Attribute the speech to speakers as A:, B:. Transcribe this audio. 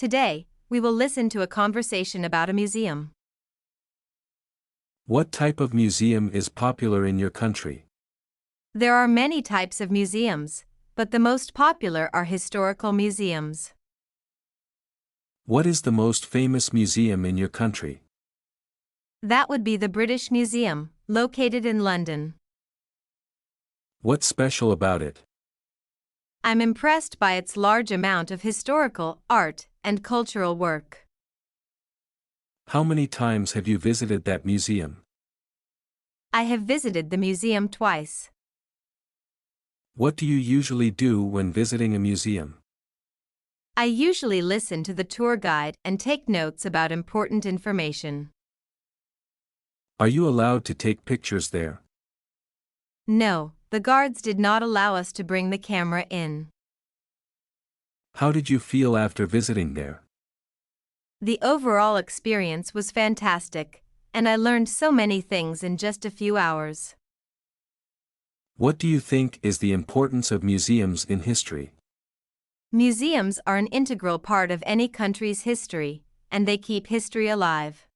A: Today, we will listen to a conversation about a museum.
B: What type of museum is popular in your country?
A: There are many types of museums, but the most popular are historical museums.
B: What is the most famous museum in your country?
A: That would be the British Museum, located in London.
B: What's special about it?
A: I'm impressed by its large amount of historical, art, and cultural work.
B: How many times have you visited that museum?
A: I have visited the museum twice.
B: What do you usually do when visiting a museum?
A: I usually listen to the tour guide and take notes about important information.
B: Are you allowed to take pictures there?
A: No, the guards did not allow us to bring the camera in.
B: How did you feel after visiting there?
A: The overall experience was fantastic, and I learned so many things in just a few hours.
B: What do you think is the importance of museums in history?
A: Museums are an integral part of any country's history, and they keep history alive.